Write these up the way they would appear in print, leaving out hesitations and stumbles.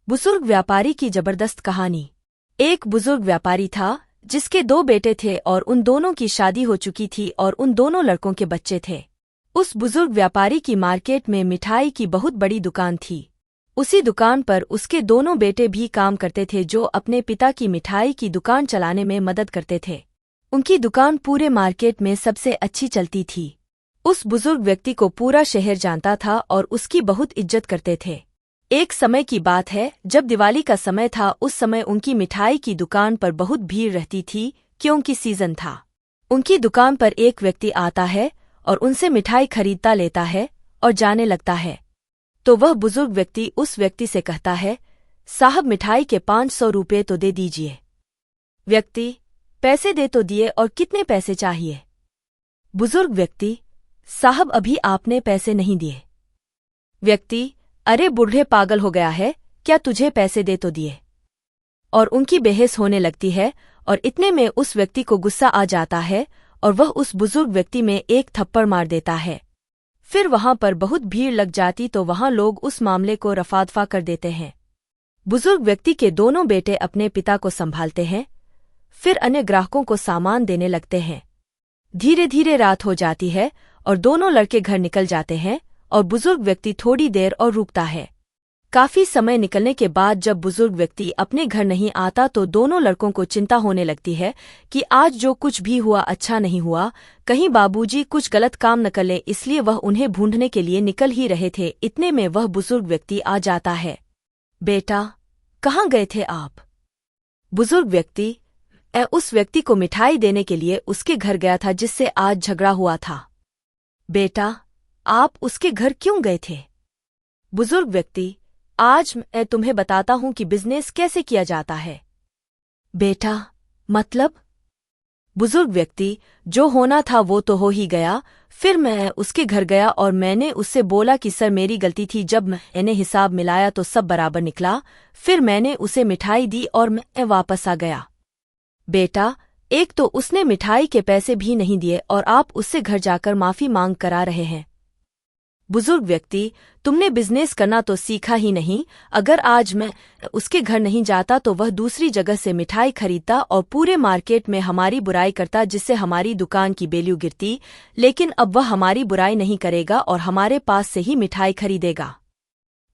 बुजुर्ग व्यापारी की जबरदस्त कहानी। एक बुजुर्ग व्यापारी था जिसके 2 बेटे थे और उन दोनों की शादी हो चुकी थी और उन दोनों लड़कों के बच्चे थे। उस बुजुर्ग व्यापारी की मार्केट में मिठाई की बहुत बड़ी दुकान थी। उसी दुकान पर उसके दोनों बेटे भी काम करते थे जो अपने पिता की मिठाई की दुकान चलाने में मदद करते थे। उनकी दुकान पूरे मार्केट में सबसे अच्छी चलती थी। उस बुजुर्ग व्यक्ति को पूरा शहर जानता था और उसकी बहुत इज्जत करते थे। एक समय की बात है जब दिवाली का समय था। उस समय उनकी मिठाई की दुकान पर बहुत भीड़ रहती थी क्योंकि सीजन था। उनकी दुकान पर एक व्यक्ति आता है और उनसे मिठाई खरीदता लेता है और जाने लगता है। तो वह बुजुर्ग व्यक्ति उस व्यक्ति से कहता है, साहब मिठाई के 500 रुपये तो दे दीजिए। व्यक्ति, पैसे दे तो दिए और कितने पैसे चाहिए? बुजुर्ग व्यक्ति, साहब अभी आपने पैसे नहीं दिए। व्यक्ति, अरे बूढ़े पागल हो गया है क्या, तुझे पैसे दे तो दिए। और उनकी बहस होने लगती है और इतने में उस व्यक्ति को गुस्सा आ जाता है और वह उस बुजुर्ग व्यक्ति में एक थप्पड़ मार देता है। फिर वहां पर बहुत भीड़ लग जाती तो वहां लोग उस मामले को रफादफा कर देते हैं। बुजुर्ग व्यक्ति के दोनों बेटे अपने पिता को संभालते हैं, फिर अन्य ग्राहकों को सामान देने लगते हैं। धीरे धीरे रात हो जाती है और दोनों लड़के घर निकल जाते हैं और बुजुर्ग व्यक्ति थोड़ी देर और रुकता है। काफी समय निकलने के बाद जब बुजुर्ग व्यक्ति अपने घर नहीं आता तो दोनों लड़कों को चिंता होने लगती है कि आज जो कुछ भी हुआ अच्छा नहीं हुआ, कहीं बाबूजी कुछ गलत काम न कर ले, इसलिए वह उन्हें ढूंढने के लिए निकल ही रहे थे। इतने में वह बुजुर्ग व्यक्ति आ जाता है। बेटा, कहाँ गए थे आप? बुजुर्ग व्यक्ति, उस व्यक्ति को मिठाई देने के लिए उसके घर गया था जिससे आज झगड़ा हुआ था। बेटा, आप उसके घर क्यों गए थे? बुजुर्ग व्यक्ति, आज मैं तुम्हें बताता हूं कि बिजनेस कैसे किया जाता है। बेटा, मतलब? बुजुर्ग व्यक्ति, जो होना था वो तो हो ही गया। फिर मैं उसके घर गया और मैंने उससे बोला कि सर मेरी गलती थी। जब मैंने हिसाब मिलाया तो सब बराबर निकला। फिर मैंने उसे मिठाई दी और मैं वापस आ गया। बेटा, एक तो उसने मिठाई के पैसे भी नहीं दिए और आप उससे घर जाकर माफी मांग करा रहे हैं। बुजुर्ग व्यक्ति, तुमने बिजनेस करना तो सीखा ही नहीं। अगर आज मैं उसके घर नहीं जाता तो वह दूसरी जगह से मिठाई खरीदता और पूरे मार्केट में हमारी बुराई करता जिससे हमारी दुकान की वैल्यू गिरती। लेकिन अब वह हमारी बुराई नहीं करेगा और हमारे पास से ही मिठाई खरीदेगा।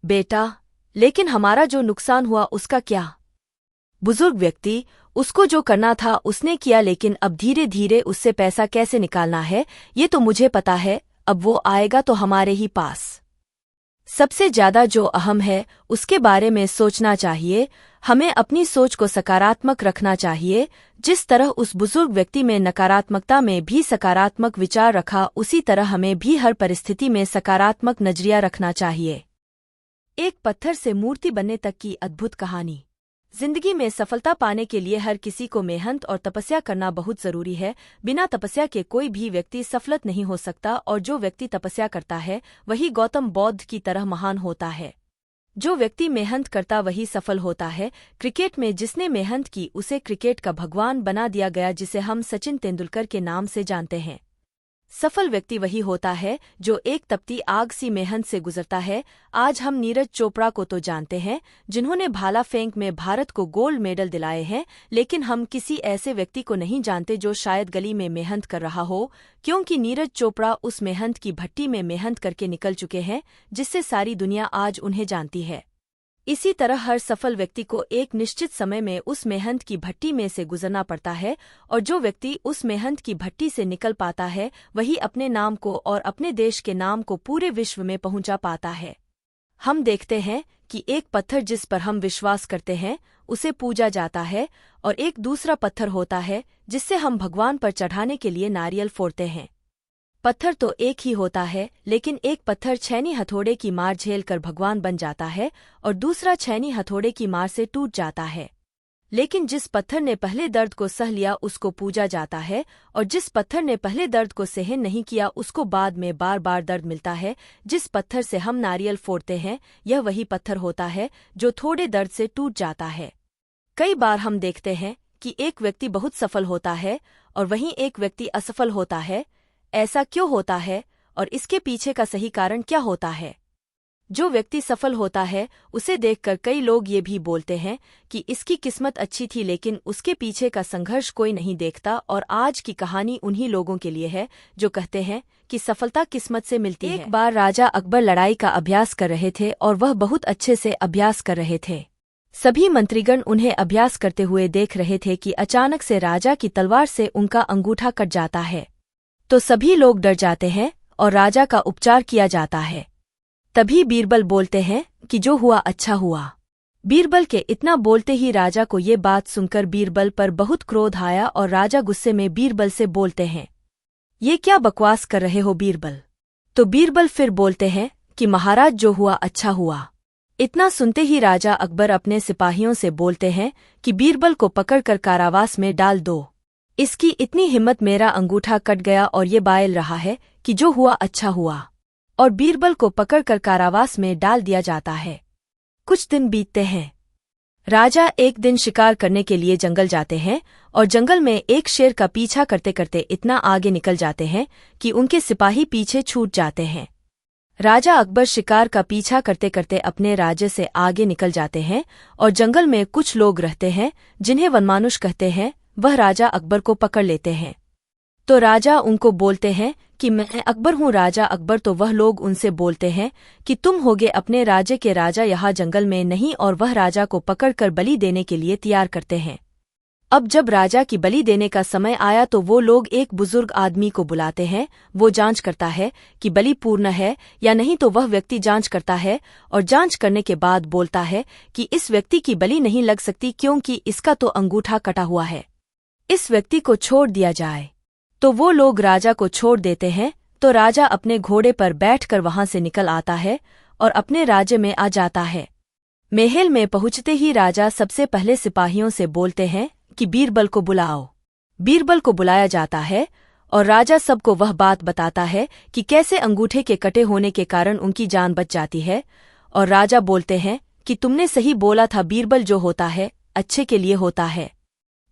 बेटा, लेकिन हमारा जो नुकसान हुआ उसका क्या? बुजुर्ग व्यक्ति, उसको जो करना था उसने किया, लेकिन अब धीरे धीरे उससे पैसा कैसे निकालना है ये तो मुझे पता है। अब वो आएगा तो हमारे ही पास। सबसे ज्यादा जो अहम है उसके बारे में सोचना चाहिए। हमें अपनी सोच को सकारात्मक रखना चाहिए। जिस तरह उस बुजुर्ग व्यक्ति में नकारात्मकता में भी सकारात्मक विचार रखा, उसी तरह हमें भी हर परिस्थिति में सकारात्मक नजरिया रखना चाहिए। एक पत्थर से मूर्ति बनने तक की अद्भुत कहानी। जिंदगी में सफलता पाने के लिए हर किसी को मेहनत और तपस्या करना बहुत जरूरी है। बिना तपस्या के कोई भी व्यक्ति सफल नहीं हो सकता और जो व्यक्ति तपस्या करता है वही गौतम बौद्ध की तरह महान होता है। जो व्यक्ति मेहनत करता वही सफल होता है। क्रिकेट में जिसने मेहनत की उसे क्रिकेट का भगवान बना दिया गया, जिसे हम सचिन तेंदुलकर के नाम से जानते हैं। सफल व्यक्ति वही होता है जो एक तपती आग सी मेहनत से गुजरता है। आज हम नीरज चोपड़ा को तो जानते हैं जिन्होंने भाला फेंक में भारत को गोल्ड मेडल दिलाए हैं, लेकिन हम किसी ऐसे व्यक्ति को नहीं जानते जो शायद गली में मेहनत कर रहा हो, क्योंकि नीरज चोपड़ा उस मेहनत की भट्टी में मेहनत करके निकल चुके हैं जिससे सारी दुनिया आज उन्हें जानती है। इसी तरह हर सफल व्यक्ति को एक निश्चित समय में उस मेहनत की भट्टी में से गुजरना पड़ता है और जो व्यक्ति उस मेहनत की भट्टी से निकल पाता है वही अपने नाम को और अपने देश के नाम को पूरे विश्व में पहुंचा पाता है। हम देखते हैं कि एक पत्थर जिस पर हम विश्वास करते हैं उसे पूजा जाता है और एक दूसरा पत्थर होता है जिससे हम भगवान पर चढ़ाने के लिए नारियल फोड़ते हैं। पत्थर तो एक ही होता है, लेकिन एक पत्थर छैनी हथौड़े की मार झेल कर भगवान बन जाता है और दूसरा छैनी हथौड़े की मार से टूट जाता है। लेकिन जिस पत्थर ने पहले दर्द को सह लिया उसको पूजा जाता है और जिस पत्थर ने पहले दर्द को सहन नहीं किया उसको बाद में बार बार दर्द मिलता है। जिस पत्थर से हम नारियल फोड़ते हैं यह वही पत्थर होता है जो थोड़े दर्द से टूट जाता है। कई बार हम देखते हैं कि एक व्यक्ति बहुत सफल होता है और वहीं एक व्यक्ति असफल होता है। ऐसा क्यों होता है और इसके पीछे का सही कारण क्या होता है? जो व्यक्ति सफल होता है उसे देखकर कई लोग ये भी बोलते हैं कि इसकी किस्मत अच्छी थी, लेकिन उसके पीछे का संघर्ष कोई नहीं देखता। और आज की कहानी उन्हीं लोगों के लिए है जो कहते हैं कि सफलता किस्मत से मिलती है। एक बार राजा अकबर लड़ाई का अभ्यास कर रहे थे और वह बहुत अच्छे से अभ्यास कर रहे थे। सभी मंत्रीगण उन्हें अभ्यास करते हुए देख रहे थे कि अचानक से राजा की तलवार से उनका अंगूठा कट जाता है। तो सभी लोग डर जाते हैं और राजा का उपचार किया जाता है। तभी बीरबल बोलते हैं कि जो हुआ अच्छा हुआ। बीरबल के इतना बोलते ही राजा को ये बात सुनकर बीरबल पर बहुत क्रोध आया और राजा गुस्से में बीरबल से बोलते हैं, ये क्या बकवास कर रहे हो बीरबल। तो बीरबल फिर बोलते हैं कि महाराज जो हुआ अच्छा हुआ। इतना सुनते ही राजा अकबर अपने सिपाहियों से बोलते हैं कि बीरबल को पकड़कर कारावास में डाल दो। इसकी इतनी हिम्मत, मेरा अंगूठा कट गया और ये बायल रहा है कि जो हुआ अच्छा हुआ। और बीरबल को पकड़कर कारावास में डाल दिया जाता है। कुछ दिन बीतते हैं। राजा एक दिन शिकार करने के लिए जंगल जाते हैं और जंगल में एक शेर का पीछा करते करते इतना आगे निकल जाते हैं कि उनके सिपाही पीछे छूट जाते हैं। राजा अकबर शिकार का पीछा करते करते अपने राज्य से आगे निकल जाते हैं और जंगल में कुछ लोग रहते हैं जिन्हें वनमानुष कहते हैं। वह राजा अकबर को पकड़ लेते हैं। तो राजा उनको बोलते हैं कि मैं अकबर हूँ राजा अकबर। तो वह लोग उनसे बोलते हैं कि तुम होगे अपने राज्य के राजा, यहाँ जंगल में नहीं। और वह राजा को पकड़कर बलि देने के लिए तैयार करते हैं। अब जब राजा की बलि देने का समय आया तो वो लोग एक बुजुर्ग आदमी को बुलाते हैं। वो जांच करता है कि बलि पूर्ण है या नहीं। तो वह व्यक्ति जांच करता है और जांच करने के बाद बोलता है कि इस व्यक्ति की बलि नहीं लग सकती, क्योंकि इसका तो अंगूठा कटा हुआ है। इस व्यक्ति को छोड़ दिया जाए। तो वो लोग राजा को छोड़ देते हैं। तो राजा अपने घोड़े पर बैठकर वहां से निकल आता है और अपने राज्य में आ जाता है। महल में पहुंचते ही राजा सबसे पहले सिपाहियों से बोलते हैं कि बीरबल को बुलाओ। बीरबल को बुलाया जाता है और राजा सबको वह बात बताता है कि कैसे अंगूठे के कटे होने के कारण उनकी जान बच जाती है। और राजा बोलते हैं कि तुमने सही बोला था, बीरबल जो होता है अच्छे के लिए होता है।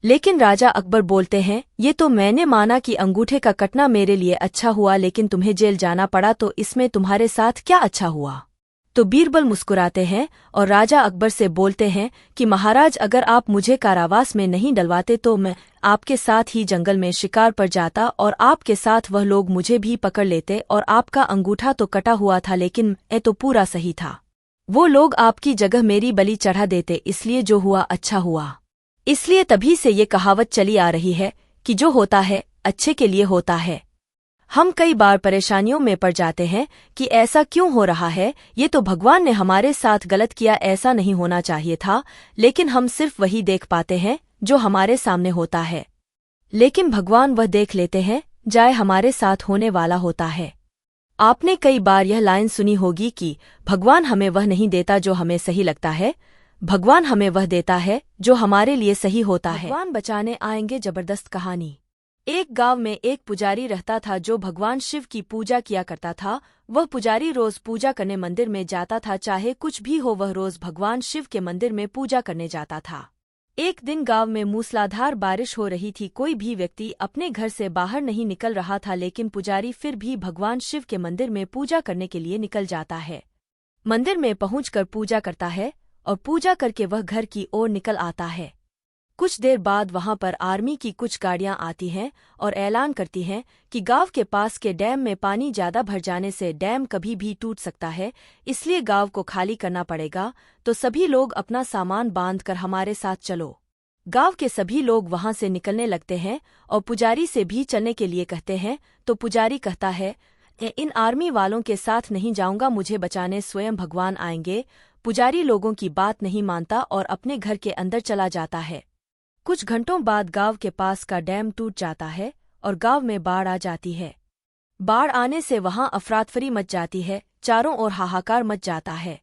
लेकिन राजा अकबर बोलते हैं, ये तो मैंने माना कि अंगूठे का कटना मेरे लिए अच्छा हुआ, लेकिन तुम्हें जेल जाना पड़ा, तो इसमें तुम्हारे साथ क्या अच्छा हुआ। तो बीरबल मुस्कुराते हैं और राजा अकबर से बोलते हैं कि महाराज, अगर आप मुझे कारावास में नहीं डलवाते तो मैं आपके साथ ही जंगल में शिकार पर जाता और आपके साथ वह लोग मुझे भी पकड़ लेते। और आपका अंगूठा तो कटा हुआ था, लेकिन मैं तो पूरा सही था। वो लोग आपकी जगह मेरी बलि चढ़ा देते, इसलिए जो हुआ अच्छा हुआ। इसलिए तभी से ये कहावत चली आ रही है कि जो होता है अच्छे के लिए होता है। हम कई बार परेशानियों में पड़ जाते हैं कि ऐसा क्यों हो रहा है, ये तो भगवान ने हमारे साथ गलत किया, ऐसा नहीं होना चाहिए था। लेकिन हम सिर्फ वही देख पाते हैं जो हमारे सामने होता है, लेकिन भगवान वह देख लेते हैं जाए हमारे साथ होने वाला होता है। आपने कई बार यह लाइन सुनी होगी कि भगवान हमें वह नहीं देता जो हमें सही लगता है, भगवान हमें वह देता है जो हमारे लिए सही होता है। भगवान बचाने आएंगे। जबरदस्त कहानी। एक गांव में एक पुजारी रहता था जो भगवान शिव की पूजा किया करता था। वह पुजारी रोज पूजा करने मंदिर में जाता था, चाहे कुछ भी हो, वह रोज भगवान शिव के मंदिर में पूजा करने जाता था। एक दिन गांव में मूसलाधार बारिश हो रही थी। कोई भी व्यक्ति अपने घर से बाहर नहीं निकल रहा था, लेकिन पुजारी फिर भी भगवान शिव के मंदिर में पूजा करने के लिए निकल जाता है। मंदिर में पहुंचकर पूजा करता है और पूजा करके वह घर की ओर निकल आता है। कुछ देर बाद वहां पर आर्मी की कुछ गाड़ियां आती हैं और ऐलान करती हैं कि गांव के पास के डैम में पानी ज्यादा भर जाने से डैम कभी भी टूट सकता है, इसलिए गांव को खाली करना पड़ेगा। तो सभी लोग अपना सामान बांधकर हमारे साथ चलो। गांव के सभी लोग वहां से निकलने लगते हैं और पुजारी से भी चलने के लिए कहते हैं। तो पुजारी कहता है, इन आर्मी वालों के साथ नहीं जाऊंगा, मुझे बचाने स्वयं भगवान आएंगे। पुजारी लोगों की बात नहीं मानता और अपने घर के अंदर चला जाता है। कुछ घंटों बाद गांव के पास का डैम टूट जाता है और गांव में बाढ़ आ जाती है। बाढ़ आने से वहां अफरातफरी मच जाती है, चारों ओर हाहाकार मच जाता है।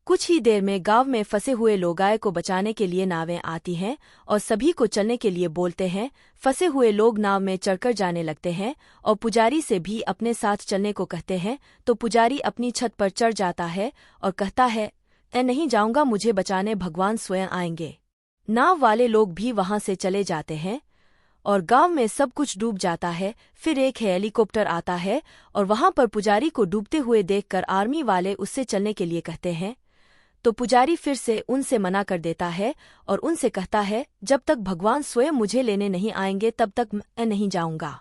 कुछ ही देर में गांव में फंसे हुए लोगाय को बचाने के लिए नावें आती हैं और सभी को चलने के लिए बोलते हैं। फंसे हुए लोग नाव में चढ़कर जाने लगते हैं और पुजारी से भी अपने साथ चलने को कहते हैं। तो पुजारी अपनी छत पर चढ़ जाता है और कहता है, मैं नहीं जाऊंगा, मुझे बचाने भगवान स्वयं आएंगे। नाव वाले लोग भी वहां से चले जाते हैं और गांव में सब कुछ डूब जाता है। फिर एक हेलीकॉप्टर आता है और वहां पर पुजारी को डूबते हुए देखकर आर्मी वाले उससे चलने के लिए कहते हैं। तो पुजारी फिर से उनसे मना कर देता है और उनसे कहता है, जब तक भगवान स्वयं मुझे लेने नहीं आएंगे तब तक मैं नहीं जाऊंगा।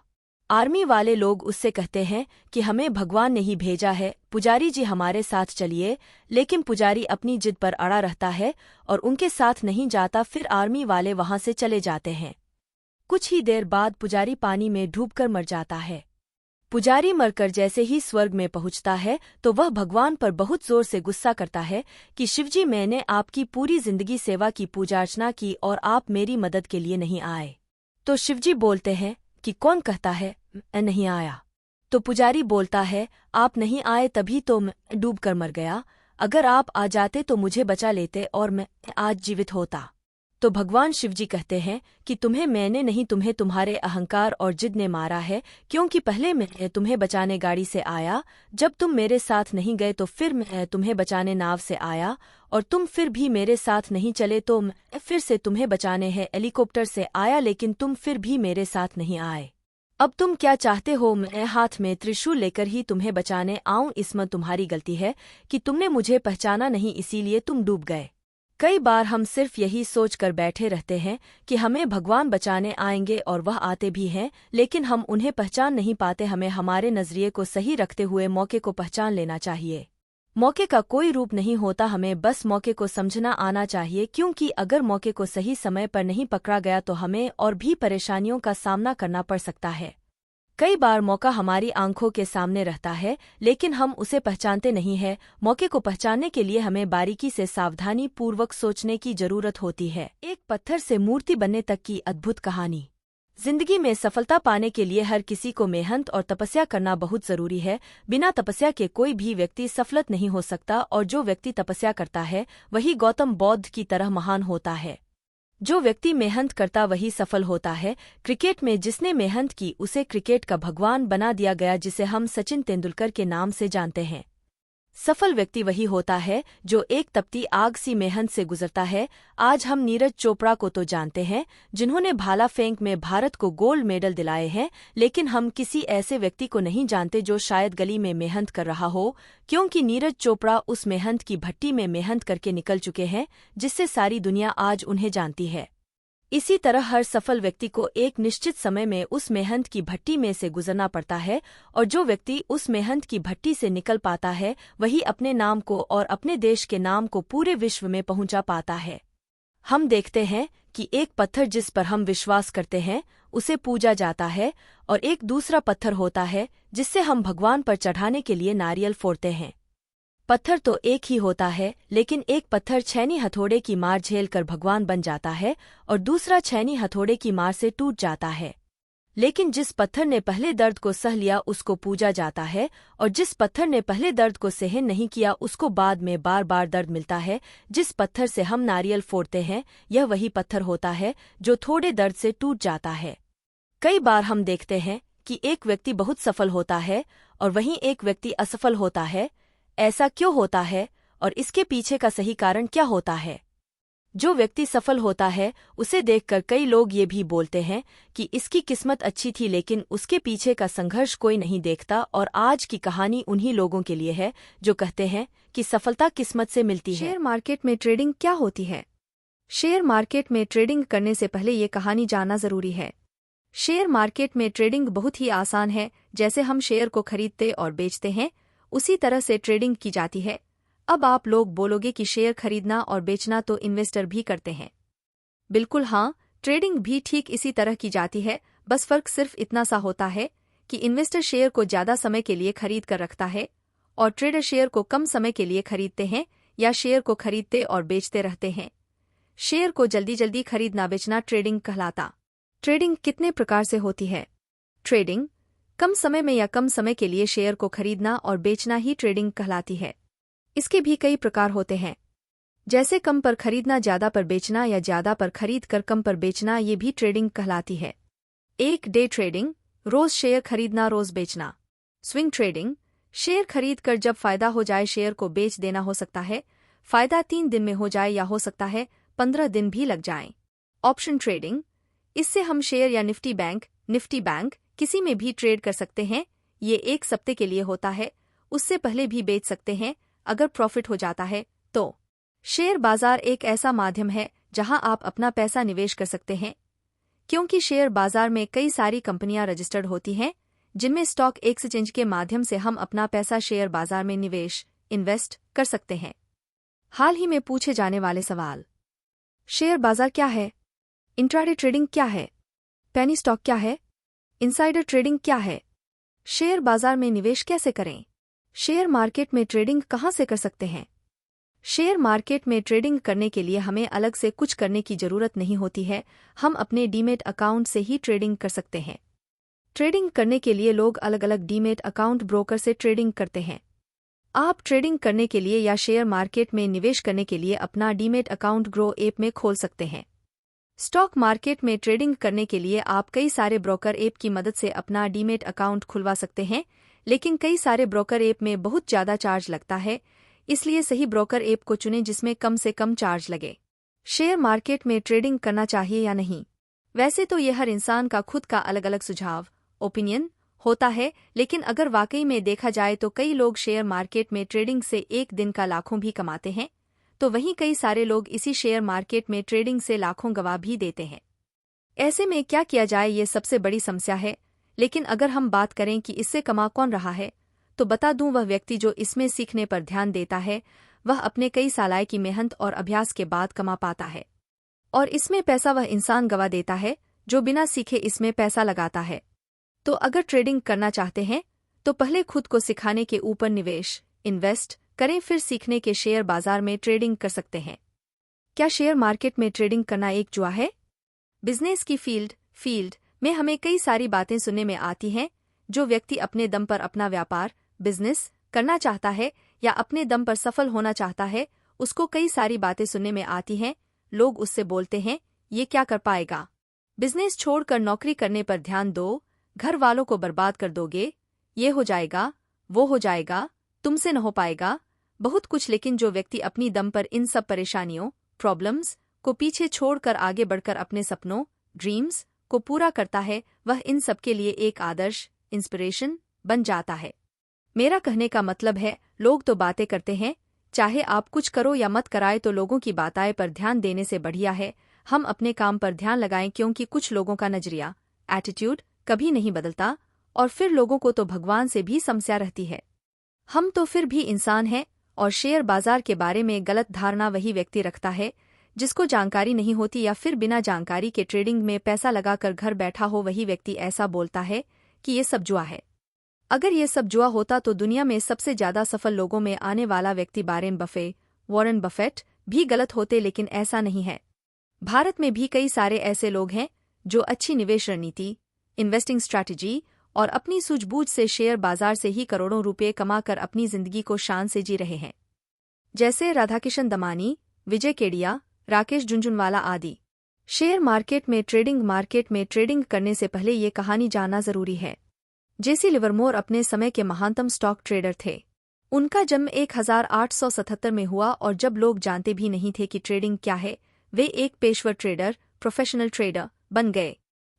आर्मी वाले लोग उससे कहते हैं कि हमें भगवान ने ही भेजा है, पुजारी जी हमारे साथ चलिए। लेकिन पुजारी अपनी जिद पर अड़ा रहता है और उनके साथ नहीं जाता। फिर आर्मी वाले वहां से चले जाते हैं। कुछ ही देर बाद पुजारी पानी में डूबकर मर जाता है। पुजारी मरकर जैसे ही स्वर्ग में पहुंचता है तो वह भगवान पर बहुत जोर से गुस्सा करता है कि शिवजी, मैंने आपकी पूरी जिंदगी सेवा की, पूजा अर्चना की और आप मेरी मदद के लिए नहीं आए। तो शिवजी बोलते हैं कि कौन कहता है मैं नहीं आया। तो पुजारी बोलता है, आप नहीं आए तभी तो मैं डूबकर मर गया। अगर आप आ जाते तो मुझे बचा लेते और मैं आज जीवित होता। तो भगवान शिवजी कहते हैं कि तुम्हें मैंने नहीं, तुम्हें तुम्हारे अहंकार और जिद ने मारा है, क्योंकि पहले मैं तुम्हें बचाने गाड़ी से आया, जब तुम मेरे साथ नहीं गए तो फिर मैं तुम्हें बचाने नाव से आया, और तुम फिर भी मेरे साथ नहीं चले तो मैं फिर से तुम्हें बचाने है हेलीकॉप्टर से आया, लेकिन तुम फिर भी मेरे साथ नहीं आए। अब तुम क्या चाहते हो? मैं हाथ में त्रिशूल लेकर ही तुम्हें बचाने आऊं। इसमें तुम्हारी गलती है कि तुमने मुझे पहचाना नहीं, इसीलिए तुम डूब गए। कई बार हम सिर्फ यही सोच कर बैठे रहते हैं कि हमें भगवान बचाने आएंगे और वह आते भी हैं, लेकिन हम उन्हें पहचान नहीं पाते। हमें हमारे नजरिए को सही रखते हुए मौके को पहचान लेना चाहिए। मौके का कोई रूप नहीं होता, हमें बस मौके को समझना आना चाहिए, क्योंकि अगर मौके को सही समय पर नहीं पकड़ा गया तो हमें और भी परेशानियों का सामना करना पड़ सकता है। कई बार मौका हमारी आंखों के सामने रहता है लेकिन हम उसे पहचानते नहीं हैं। मौके को पहचानने के लिए हमें बारीकी से सावधानी पूर्वक सोचने की जरूरत होती है। एक पत्थर से मूर्ति बनने तक की अद्भुत कहानी। जिंदगी में सफलता पाने के लिए हर किसी को मेहनत और तपस्या करना बहुत जरूरी है। बिना तपस्या के कोई भी व्यक्ति सफल नहीं हो सकता, और जो व्यक्ति तपस्या करता है वही गौतम बुद्ध की तरह महान होता है। जो व्यक्ति मेहनत करता वही सफल होता है। क्रिकेट में जिसने मेहनत की उसे क्रिकेट का भगवान बना दिया गया, जिसे हम सचिन तेंदुलकर के नाम से जानते हैं। सफल व्यक्ति वही होता है जो एक तपती आग सी मेहनत से गुजरता है। आज हम नीरज चोपड़ा को तो जानते हैं, जिन्होंने भाला फेंक में भारत को गोल्ड मेडल दिलाए हैं, लेकिन हम किसी ऐसे व्यक्ति को नहीं जानते जो शायद गली में मेहनत कर रहा हो, क्योंकि नीरज चोपड़ा उस मेहनत की भट्टी में मेहनत करके निकल चुके हैं जिससे सारी दुनिया आज उन्हें जानती है। इसी तरह हर सफल व्यक्ति को एक निश्चित समय में उस मेहनत की भट्टी में से गुजरना पड़ता है, और जो व्यक्ति उस मेहनत की भट्टी से निकल पाता है वही अपने नाम को और अपने देश के नाम को पूरे विश्व में पहुंचा पाता है। हम देखते हैं कि एक पत्थर जिस पर हम विश्वास करते हैं उसे पूजा जाता है, और एक दूसरा पत्थर होता है जिससे हम भगवान पर चढ़ाने के लिए नारियल फोड़ते हैं। पत्थर तो एक ही होता है, लेकिन एक पत्थर छैनी हथौड़े की मार झेलकर भगवान बन जाता है और दूसरा छैनी हथौड़े की मार से टूट जाता है। लेकिन जिस पत्थर ने पहले दर्द को सह लिया उसको पूजा जाता है, और जिस पत्थर ने पहले दर्द को सहन नहीं किया उसको बाद में बार बार दर्द मिलता है। जिस पत्थर से हम नारियल फोड़ते हैं यह वही पत्थर होता है जो थोड़े दर्द से टूट जाता है। कई बार हम देखते हैं कि एक व्यक्ति बहुत सफल होता है और वहीं एक व्यक्ति असफल होता है। ऐसा क्यों होता है और इसके पीछे का सही कारण क्या होता है? जो व्यक्ति सफल होता है उसे देखकर कई लोग ये भी बोलते हैं कि इसकी किस्मत अच्छी थी, लेकिन उसके पीछे का संघर्ष कोई नहीं देखता। और आज की कहानी उन्हीं लोगों के लिए है जो कहते हैं कि सफलता किस्मत से मिलती है। शेयर मार्केट में ट्रेडिंग क्या होती है? शेयर मार्केट में ट्रेडिंग करने से पहले ये कहानी जानना जरूरी है। शेयर मार्केट में ट्रेडिंग बहुत ही आसान है। जैसे हम शेयर को खरीदते और बेचते हैं उसी तरह से ट्रेडिंग की जाती है। अब आप लोग बोलोगे कि शेयर खरीदना और बेचना तो इन्वेस्टर भी करते हैं। बिल्कुल हाँ, ट्रेडिंग भी ठीक इसी तरह की जाती है, बस फर्क सिर्फ इतना सा होता है कि इन्वेस्टर शेयर को ज्यादा समय के लिए खरीद कर रखता है और ट्रेडर शेयर को कम समय के लिए खरीदते हैं या शेयर को खरीदते और बेचते रहते हैं। शेयर को जल्दी जल्दी खरीदना बेचना ट्रेडिंग कहलाता। ट्रेडिंग कितने प्रकार से होती है? ट्रेडिंग कम समय में या कम समय के लिए शेयर को खरीदना और बेचना ही ट्रेडिंग कहलाती है। इसके भी कई प्रकार होते हैं, जैसे कम पर खरीदना, ज्यादा पर बेचना या ज्यादा पर खरीद कर कम पर बेचना, ये भी ट्रेडिंग कहलाती है। एक डे ट्रेडिंग, रोज शेयर खरीदना रोज बेचना। स्विंग ट्रेडिंग, शेयर खरीद कर जब फायदा हो जाए शेयर को बेच देना। हो सकता है फायदा 3 दिन में हो जाए या हो सकता है 15 दिन भी लग जाएं। ऑप्शन ट्रेडिंग, इससे हम शेयर या निफ्टी बैंक किसी में भी ट्रेड कर सकते हैं। ये एक सप्ताह के लिए होता है, उससे पहले भी बेच सकते हैं अगर प्रॉफिट हो जाता है तो। शेयर बाजार एक ऐसा माध्यम है जहां आप अपना पैसा निवेश कर सकते हैं, क्योंकि शेयर बाजार में कई सारी कंपनियां रजिस्टर्ड होती हैं जिनमें स्टॉक एक्सचेंज के माध्यम से हम अपना पैसा शेयर बाजार में इन्वेस्ट कर सकते हैं। हाल ही में पूछे जाने वाले सवाल: शेयर बाजार क्या है? इंट्राडे ट्रेडिंग क्या है? पेनी स्टॉक क्या है? इनसाइडर ट्रेडिंग क्या है? शेयर बाजार में निवेश कैसे करें? शेयर मार्केट में ट्रेडिंग कहां से कर सकते हैं? शेयर मार्केट में ट्रेडिंग करने के लिए हमें अलग से कुछ करने की जरूरत नहीं होती है, हम अपने डीमेट अकाउंट से ही ट्रेडिंग कर सकते हैं। ट्रेडिंग करने के लिए लोग अलग अलग डीमेट अकाउंट ब्रोकर से ट्रेडिंग करते हैं। आप ट्रेडिंग करने के लिए या शेयर मार्केट में निवेश करने के लिए अपना डीमेट अकाउंट ग्रो ऐप में खोल सकते हैं। स्टॉक मार्केट में ट्रेडिंग करने के लिए आप कई सारे ब्रोकर ऐप की मदद से अपना डीमेट अकाउंट खुलवा सकते हैं, लेकिन कई सारे ब्रोकर ऐप में बहुत ज़्यादा चार्ज लगता है, इसलिए सही ब्रोकर ऐप को चुनें जिसमें कम से कम चार्ज लगे। शेयर मार्केट में ट्रेडिंग करना चाहिए या नहीं? वैसे तो ये हर इंसान का खुद का अलग अलग सुझाव ओपिनियन होता है, लेकिन अगर वाकई में देखा जाए तो कई लोग शेयर मार्केट में ट्रेडिंग से एक दिन का लाखों भी कमाते हैं, तो वहीं कई सारे लोग इसी शेयर मार्केट में ट्रेडिंग से लाखों गवा भी देते हैं। ऐसे में क्या किया जाए, ये सबसे बड़ी समस्या है। लेकिन अगर हम बात करें कि इससे कमा कौन रहा है, तो बता दूं, वह व्यक्ति जो इसमें सीखने पर ध्यान देता है, वह अपने कई साल की मेहनत और अभ्यास के बाद कमा पाता है। और इसमें पैसा वह इंसान गवा देता है जो बिना सीखे इसमें पैसा लगाता है। तो अगर ट्रेडिंग करना चाहते हैं तो पहले खुद को सिखाने के ऊपर इन्वेस्ट करें, फिर सीखने के शेयर बाजार में ट्रेडिंग कर सकते हैं। क्या शेयर मार्केट में ट्रेडिंग करना एक जुआ है? बिजनेस की फील्ड में हमें कई सारी बातें सुनने में आती हैं। जो व्यक्ति अपने दम पर अपना व्यापार बिजनेस करना चाहता है या अपने दम पर सफल होना चाहता है, उसको कई सारी बातें सुनने में आती हैं। लोग उससे बोलते हैं, ये क्या कर पाएगा? बिजनेस छोड़कर नौकरी करने पर ध्यान दो, घर वालों को बर्बाद कर दोगे, ये हो जाएगा, वो हो जाएगा, तुमसे न हो पाएगा, बहुत कुछ। लेकिन जो व्यक्ति अपनी दम पर इन सब परेशानियों प्रॉब्लम्स को पीछे छोड़कर आगे बढ़कर अपने सपनों ड्रीम्स को पूरा करता है, वह इन सब के लिए एक आदर्श इंस्पिरेशन बन जाता है। मेरा कहने का मतलब है, लोग तो बातें करते हैं, चाहे आप कुछ करो या मत कराए, तो लोगों की बातें पर ध्यान देने से बढ़िया है हम अपने काम पर ध्यान लगाएं, क्योंकि कुछ लोगों का नजरिया एटीट्यूड कभी नहीं बदलता, और फिर लोगों को तो भगवान से भी समस्या रहती है। हम तो फिर भी इंसान हैं, और शेयर बाजार के बारे में गलत धारणा वही व्यक्ति रखता है जिसको जानकारी नहीं होती, या फिर बिना जानकारी के ट्रेडिंग में पैसा लगाकर घर बैठा हो, वही व्यक्ति ऐसा बोलता है कि ये सब जुआ है। अगर ये सब जुआ होता तो दुनिया में सबसे ज्यादा सफल लोगों में आने वाला व्यक्ति वॉरेन बफेट भी गलत होते, लेकिन ऐसा नहीं है। भारत में भी कई सारे ऐसे लोग हैं जो अच्छी निवेश रणनीति इन्वेस्टिंग स्ट्रैटेजी और अपनी सूझबूझ से शेयर बाजार से ही करोड़ों रुपए कमाकर अपनी जिंदगी को शान से जी रहे हैं, जैसे राधाकिशन दमानी, विजय केडिया, राकेश झुनझुनवाला आदि। शेयर मार्केट में ट्रेडिंग करने से पहले ये कहानी जानना जरूरी है। जेसी लिवरमोर अपने समय के महानतम स्टॉक ट्रेडर थे। उनका जन्म 1877 में हुआ, और जब लोग जानते भी नहीं थे कि ट्रेडिंग क्या है, वे एक पेशेवर ट्रेडर प्रोफेशनल ट्रेडर बन गए।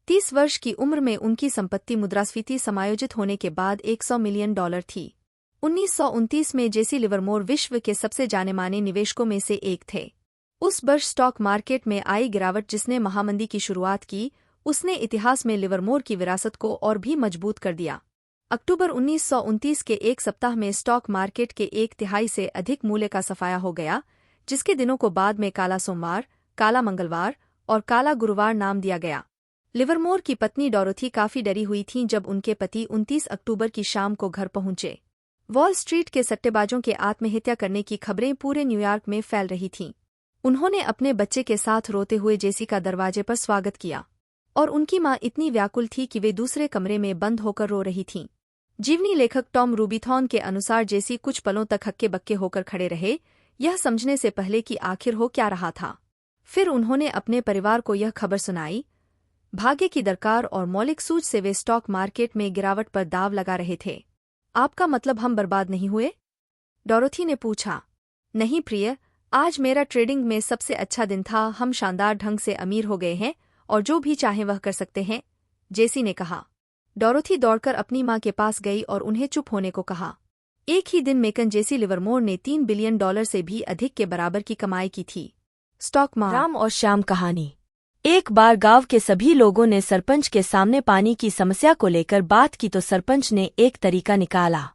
30 वर्ष की उम्र में उनकी संपत्ति मुद्रास्फीति समायोजित होने के बाद $100 मिलियन थी। 1929 में जेसी लिवरमोर विश्व के सबसे जाने-माने निवेशकों में से एक थे। उस वर्ष स्टॉक मार्केट में आई गिरावट जिसने महामंदी की शुरुआत की, उसने इतिहास में लिवरमोर की विरासत को और भी मजबूत कर दिया। अक्टूबर 1929 के एक सप्ताह में स्टॉक मार्केट के 1/3 से अधिक मूल्य का सफाया हो गया, जिसके दिनों को बाद में काला सोमवार, काला मंगलवार और काला गुरुवार नाम दिया गया। लिवरमोर की पत्नी डोरोथी काफी डरी हुई थीं जब उनके पति 29 अक्टूबर की शाम को घर पहुंचे। वॉल स्ट्रीट के सट्टेबाजों के आत्महत्या करने की खबरें पूरे न्यूयॉर्क में फैल रही थीं। उन्होंने अपने बच्चे के साथ रोते हुए जेसी का दरवाजे पर स्वागत किया, और उनकी मां इतनी व्याकुल थी कि वे दूसरे कमरे में बंद होकर रो रही थीं। जीवनी लेखक टॉम रूबिथॉन के अनुसार जेसी कुछ पलों तक हक्के बक्के होकर खड़े रहे, यह समझने से पहले कि आखिर हो क्या रहा था। फिर उन्होंने अपने परिवार को यह खबर सुनाई। भाग्य की दरकार और मौलिक सूझ से वे स्टॉक मार्केट में गिरावट पर दाव लगा रहे थे। आपका मतलब हम बर्बाद नहीं हुए? डोरोथी ने पूछा। नहीं प्रिय, आज मेरा ट्रेडिंग में सबसे अच्छा दिन था। हम शानदार ढंग से अमीर हो गए हैं और जो भी चाहे वह कर सकते हैं, जेसी ने कहा। डोरोथी दौड़कर अपनी माँ के पास गई और उन्हें चुप होने को कहा। एक ही दिन मेकन जेसी लिवरमोर ने $3 बिलियन से भी अधिक के बराबर की कमाई की थी। Stock market. राम और श्याम कहानी। एक बार गांव के सभी लोगों ने सरपंच के सामने पानी की समस्या को लेकर बात की तो सरपंच ने एक तरीका निकाला।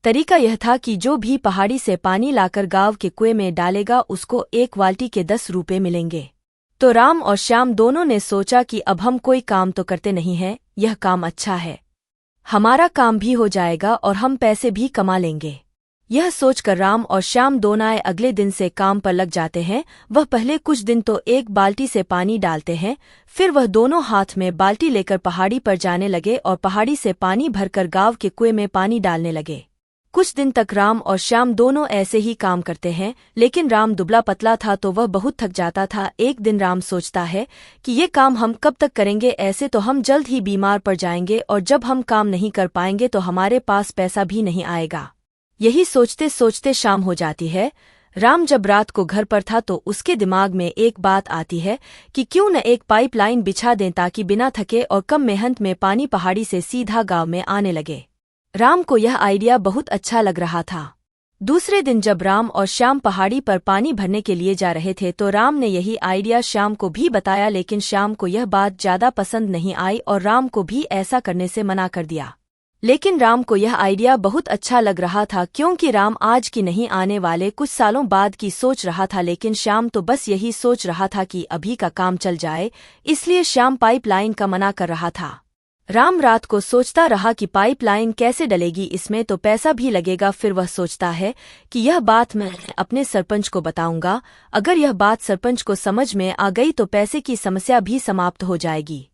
तरीका यह था कि जो भी पहाड़ी से पानी लाकर गांव के कुएं में डालेगा उसको एक बाल्टी के 10 रुपये मिलेंगे। तो राम और श्याम दोनों ने सोचा कि अब हम कोई काम तो करते नहीं हैं, यह काम अच्छा है, हमारा काम भी हो जाएगा और हम पैसे भी कमा लेंगे। यह सोचकर राम और श्याम दोनों अगले दिन से काम पर लग जाते हैं। वह पहले कुछ दिन तो एक बाल्टी से पानी डालते हैं, फिर वह दोनों हाथ में बाल्टी लेकर पहाड़ी पर जाने लगे और पहाड़ी से पानी भरकर गांव के कुएं में पानी डालने लगे। कुछ दिन तक राम और श्याम दोनों ऐसे ही काम करते हैं, लेकिन राम दुबला पतला था तो वह बहुत थक जाता था। एक दिन राम सोचता है कि ये काम हम कब तक करेंगे, ऐसे तो हम जल्द ही बीमार पड़ जाएंगे और जब हम काम नहीं कर पाएंगे तो हमारे पास पैसा भी नहीं आएगा। यही सोचते सोचते शाम हो जाती है। राम जब रात को घर पर था तो उसके दिमाग में एक बात आती है कि क्यों न एक पाइपलाइन बिछा दें ताकि बिना थके और कम मेहनत में पानी पहाड़ी से सीधा गांव में आने लगे। राम को यह आइडिया बहुत अच्छा लग रहा था। दूसरे दिन जब राम और श्याम पहाड़ी पर पानी भरने के लिए जा रहे थे तो राम ने यही आइडिया श्याम को भी बताया, लेकिन श्याम को यह बात ज्यादा पसंद नहीं आई और राम को भी ऐसा करने से मना कर दिया। लेकिन राम को यह आइडिया बहुत अच्छा लग रहा था क्योंकि राम आज की नहीं आने वाले कुछ सालों बाद की सोच रहा था, लेकिन श्याम तो बस यही सोच रहा था कि अभी का काम चल जाए, इसलिए श्याम पाइपलाइन का मना कर रहा था। राम रात को सोचता रहा कि पाइपलाइन कैसे डलेगी, इसमें तो पैसा भी लगेगा। फिर वह सोचता है कि यह बात मैं अपने सरपंच को बताऊंगा, अगर यह बात सरपंच को समझ में आ गई तो पैसे की समस्या भी समाप्त हो जाएगी।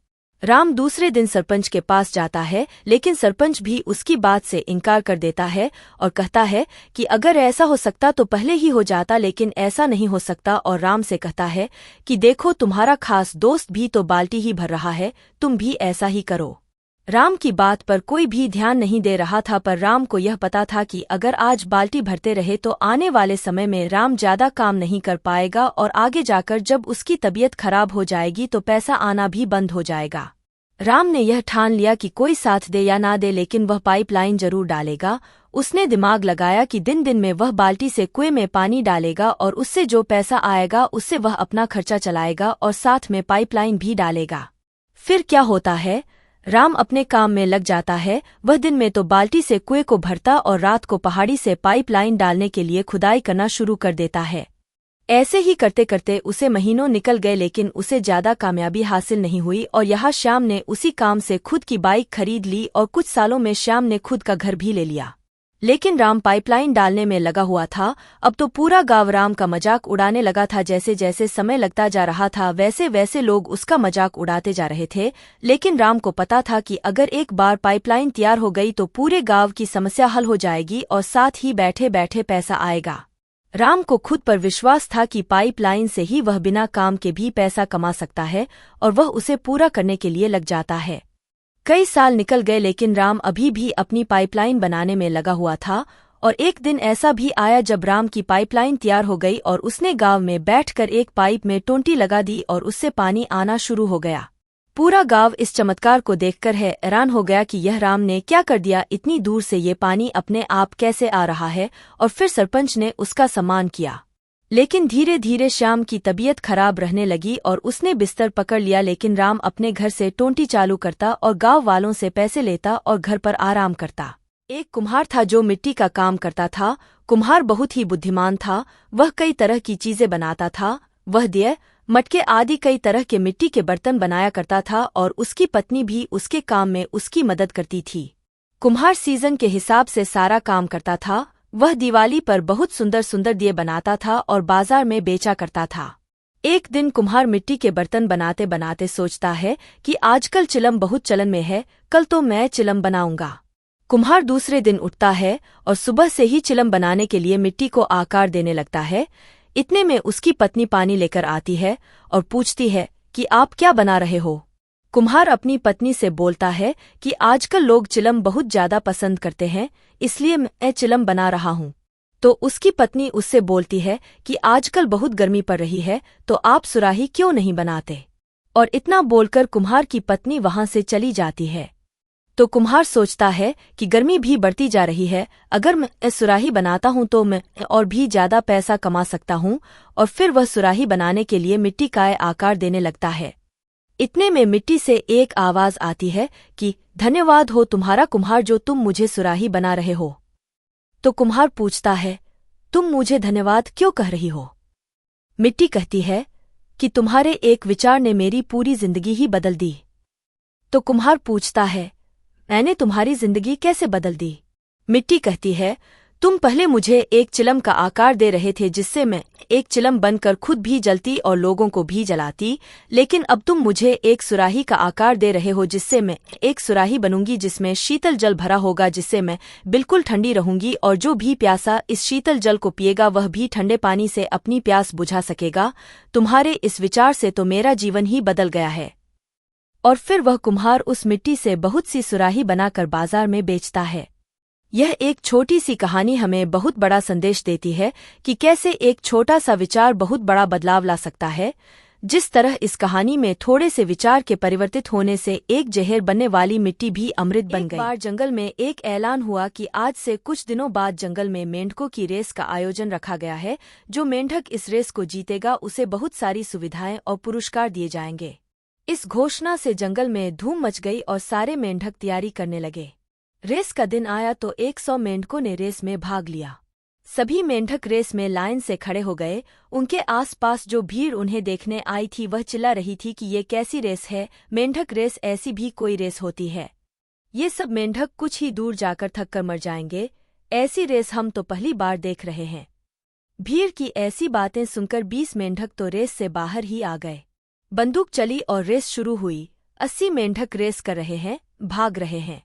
राम दूसरे दिन सरपंच के पास जाता है, लेकिन सरपंच भी उसकी बात से इनकार कर देता है और कहता है कि अगर ऐसा हो सकता तो पहले ही हो जाता, लेकिन ऐसा नहीं हो सकता। और राम से कहता है कि देखो तुम्हारा खास दोस्त भी तो बाल्टी ही भर रहा है, तुम भी ऐसा ही करो। राम की बात पर कोई भी ध्यान नहीं दे रहा था, पर राम को यह पता था कि अगर आज बाल्टी भरते रहे तो आने वाले समय में राम ज्यादा काम नहीं कर पाएगा और आगे जाकर जब उसकी तबीयत खराब हो जाएगी तो पैसा आना भी बंद हो जाएगा। राम ने यह ठान लिया कि कोई साथ दे या ना दे लेकिन वह पाइपलाइन जरूर डालेगा। उसने दिमाग लगाया कि दिन दिन में वह बाल्टी से कुएं में पानी डालेगा और उससे जो पैसा आएगा उससे वह अपना खर्चा चलाएगा और साथ में पाइपलाइन भी डालेगा। फिर क्या होता है, राम अपने काम में लग जाता है। वह दिन में तो बाल्टी से कुएं को भरता और रात को पहाड़ी से पाइपलाइन डालने के लिए खुदाई करना शुरू कर देता है। ऐसे ही करते करते उसे महीनों निकल गए, लेकिन उसे ज्यादा कामयाबी हासिल नहीं हुई और यहाँ श्याम ने उसी काम से खुद की बाइक खरीद ली और कुछ सालों में श्याम ने खुद का घर भी ले लिया। लेकिन राम पाइपलाइन डालने में लगा हुआ था। अब तो पूरा गांव राम का मजाक उड़ाने लगा था। जैसे जैसे समय लगता जा रहा था वैसे वैसे लोग उसका मजाक उड़ाते जा रहे थे, लेकिन राम को पता था कि अगर एक बार पाइपलाइन तैयार हो गई तो पूरे गांव की समस्या हल हो जाएगी और साथ ही बैठे बैठे पैसा आएगा। राम को खुद पर विश्वास था कि पाइपलाइन से ही वह बिना काम के भी पैसा कमा सकता है और वह उसे पूरा करने के लिए लग जाता है। कई साल निकल गए, लेकिन राम अभी भी अपनी पाइपलाइन बनाने में लगा हुआ था और एक दिन ऐसा भी आया जब राम की पाइपलाइन तैयार हो गई और उसने गांव में बैठकर एक पाइप में टोंटी लगा दी और उससे पानी आना शुरू हो गया। पूरा गांव इस चमत्कार को देखकर हैरान हो गया कि यह राम ने क्या कर दिया, इतनी दूर से ये पानी अपने आप कैसे आ रहा है। और फिर सरपंच ने उसका सम्मान किया। लेकिन धीरे धीरे श्याम की तबीयत खराब रहने लगी और उसने बिस्तर पकड़ लिया, लेकिन राम अपने घर से टोंटी चालू करता और गांव वालों से पैसे लेता और घर पर आराम करता। एक कुम्हार था जो मिट्टी का काम करता था। कुम्हार बहुत ही बुद्धिमान था। वह कई तरह की चीजें बनाता था। वह दिए, मटके आदि कई तरह के मिट्टी के बर्तन बनाया करता था और उसकी पत्नी भी उसके काम में उसकी मदद करती थी। कुम्हार सीजन के हिसाब से सारा काम करता था। वह दिवाली पर बहुत सुंदर सुंदर दिए बनाता था और बाजार में बेचा करता था। एक दिन कुम्हार मिट्टी के बर्तन बनाते बनाते सोचता है कि आजकल चिलम बहुत चलन में है, कल तो मैं चिलम बनाऊंगा। कुम्हार दूसरे दिन उठता है और सुबह से ही चिलम बनाने के लिए मिट्टी को आकार देने लगता है। इतने में उसकी पत्नी पानी लेकर आती है और पूछती है कि आप क्या बना रहे हो। कुम्हार अपनी पत्नी से बोलता है कि आजकल लोग चिलम बहुत ज्यादा पसंद करते हैं, इसलिए मैं चिलम बना रहा हूँ। तो उसकी पत्नी उससे बोलती है कि आजकल बहुत गर्मी पड़ रही है, तो आप सुराही क्यों नहीं बनाते। और इतना बोलकर कुम्हार की पत्नी वहां से चली जाती है। तो कुम्हार सोचता है कि गर्मी भी बढ़ती जा रही है, अगर मैं सुराही बनाता हूं तो मैं और भी ज्यादा पैसा कमा सकता हूं। और फिर वह सुराही बनाने के लिए मिट्टी का आकार देने लगता है। इतने में मिट्टी से एक आवाज आती है कि धन्यवाद हो तुम्हारा कुम्हार, जो तुम मुझे सुराही बना रहे हो। तो कुम्हार पूछता है, तुम मुझे धन्यवाद क्यों कह रही हो? मिट्टी कहती है कि तुम्हारे एक विचार ने मेरी पूरी जिंदगी ही बदल दी। तो कुम्हार पूछता है, मैंने तुम्हारी जिंदगी कैसे बदल दी? मिट्टी कहती है, तुम पहले मुझे एक चिलम का आकार दे रहे थे जिससे मैं एक चिलम बनकर खुद भी जलती और लोगों को भी जलाती, लेकिन अब तुम मुझे एक सुराही का आकार दे रहे हो जिससे मैं एक सुराही बनूंगी जिसमें शीतल जल भरा होगा, जिससे मैं बिल्कुल ठंडी रहूंगी और जो भी प्यासा इस शीतल जल को पिएगा वह भी ठंडे पानी से अपनी प्यास बुझा सकेगा। तुम्हारे इस विचार से तो मेरा जीवन ही बदल गया है। और फिर वह कुम्हार उस मिट्टी से बहुत सी सुराही बनाकर बाजार में बेचता है। यह एक छोटी सी कहानी हमें बहुत बड़ा संदेश देती है कि कैसे एक छोटा सा विचार बहुत बड़ा बदलाव ला सकता है। जिस तरह इस कहानी में थोड़े से विचार के परिवर्तित होने से एक जहर बनने वाली मिट्टी भी अमृत बन गई। एक बार जंगल में एक ऐलान हुआ कि आज से कुछ दिनों बाद जंगल में मेंढकों की रेस का आयोजन रखा गया है। जो मेंढक इस रेस को जीतेगा उसे बहुत सारी सुविधाएं और पुरस्कार दिए जाएंगे। इस घोषणा से जंगल में धूम मच गई और सारे मेंढक तैयारी करने लगे। रेस का दिन आया तो 100 मेंढकों ने रेस में भाग लिया। सभी मेंढक रेस में लाइन से खड़े हो गए। उनके आसपास जो भीड़ उन्हें देखने आई थी वह चिल्ला रही थी कि ये कैसी रेस है, मेंढक रेस ऐसी भी कोई रेस होती है? ये सब मेंढक कुछ ही दूर जाकर थक कर मर जाएंगे, ऐसी रेस हम तो पहली बार देख रहे हैं। भीड़ की ऐसी बातें सुनकर 20 मेंढक तो रेस से बाहर ही आ गए। बंदूक चली और रेस शुरू हुई। 80 मेंढक रेस कर रहे हैं, भाग रहे हैं।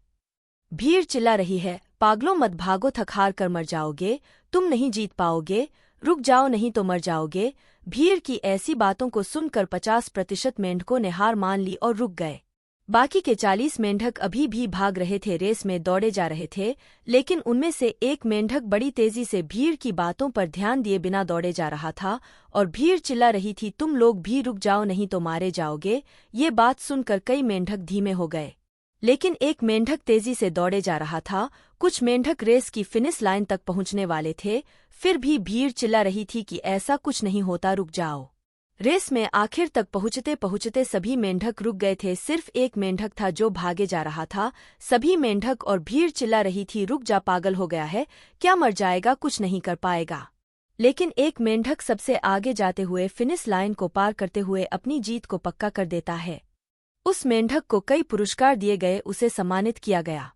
भीड़ चिल्ला रही है, पागलों मत भागो, थक हार कर मर जाओगे, तुम नहीं जीत पाओगे, रुक जाओ नहीं तो मर जाओगे। भीड़ की ऐसी बातों को सुनकर 50% मेंढकों ने हार मान ली और रुक गए। बाकी के 40 मेंढक अभी भी भाग रहे थे, रेस में दौड़े जा रहे थे, लेकिन उनमें से एक मेंढक बड़ी तेजी से भीड़ की बातों पर ध्यान दिए बिना दौड़े जा रहा था और भीड़ चिल्ला रही थी, तुम लोग भी रुक जाओ नहीं तो मारे जाओगे। ये बात सुनकर कई मेंढक धीमे हो गए, लेकिन एक मेंढक तेजी से दौड़े जा रहा था। कुछ मेंढक रेस की फिनिश लाइन तक पहुंचने वाले थे, फिर भी भीड़ चिल्ला रही थी कि ऐसा कुछ नहीं होता, रुक जाओ। रेस में आखिर तक पहुंचते पहुंचते सभी मेंढक रुक गए थे, सिर्फ एक मेंढक था जो भागे जा रहा था। सभी मेंढक और भीड़ चिल्ला रही थी, रुक जा, पागल हो गया है क्या, मर जाएगा, कुछ नहीं कर पाएगा। लेकिन एक मेंढक सबसे आगे जाते हुए फिनिश लाइन को पार करते हुए अपनी जीत को पक्का कर देता है। उस मेंढक को कई पुरस्कार दिए गए, उसे सम्मानित किया गया।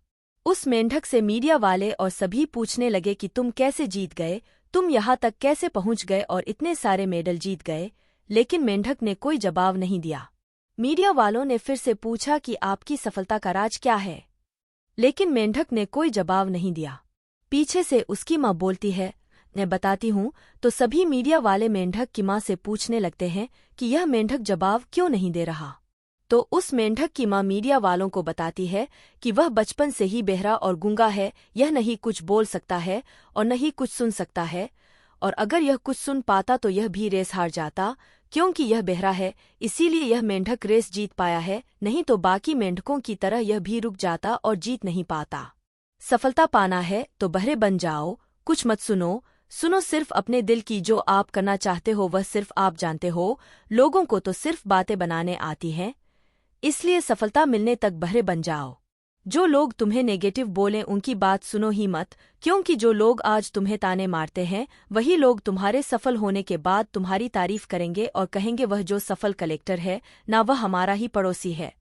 उस मेंढक से मीडिया वाले और सभी पूछने लगे कि तुम कैसे जीत गए, तुम यहाँ तक कैसे पहुँच गए और इतने सारे मेडल जीत गए। लेकिन मेंढक ने कोई जवाब नहीं दिया। मीडिया वालों ने फिर से पूछा कि आपकी सफलता का राज क्या है, लेकिन मेंढक ने कोई जवाब नहीं दिया। पीछे से उसकी माँ बोलती है, मैं बताती हूँ। तो सभी मीडिया वाले मेंढक की माँ से पूछने लगते हैं कि यह मेंढक जवाब क्यों नहीं दे रहा। तो उस मेंढक की माँ मीडिया वालों को बताती है कि वह बचपन से ही बहरा और गूंगा है, यह नहीं कुछ बोल सकता है और न ही कुछ सुन सकता है, और अगर यह कुछ सुन पाता तो यह भी रेस हार जाता। क्योंकि यह बहरा है इसीलिए यह मेंढक रेस जीत पाया है, नहीं तो बाकी मेंढकों की तरह यह भी रुक जाता और जीत नहीं पाता। सफलता पाना है तो बहरे बन जाओ, कुछ मत सुनो, सुनो सिर्फ अपने दिल की, जो आप करना चाहते हो वह सिर्फ आप जानते हो। लोगों को तो सिर्फ बातें बनाने आती हैं, इसलिए सफलता मिलने तक बहरे बन जाओ। जो लोग तुम्हें नेगेटिव बोलें उनकी बात सुनो ही मत, क्योंकि जो लोग आज तुम्हें ताने मारते हैं वही लोग तुम्हारे सफल होने के बाद तुम्हारी तारीफ करेंगे और कहेंगे वह जो सफल कलेक्टर है ना, वह हमारा ही पड़ोसी है।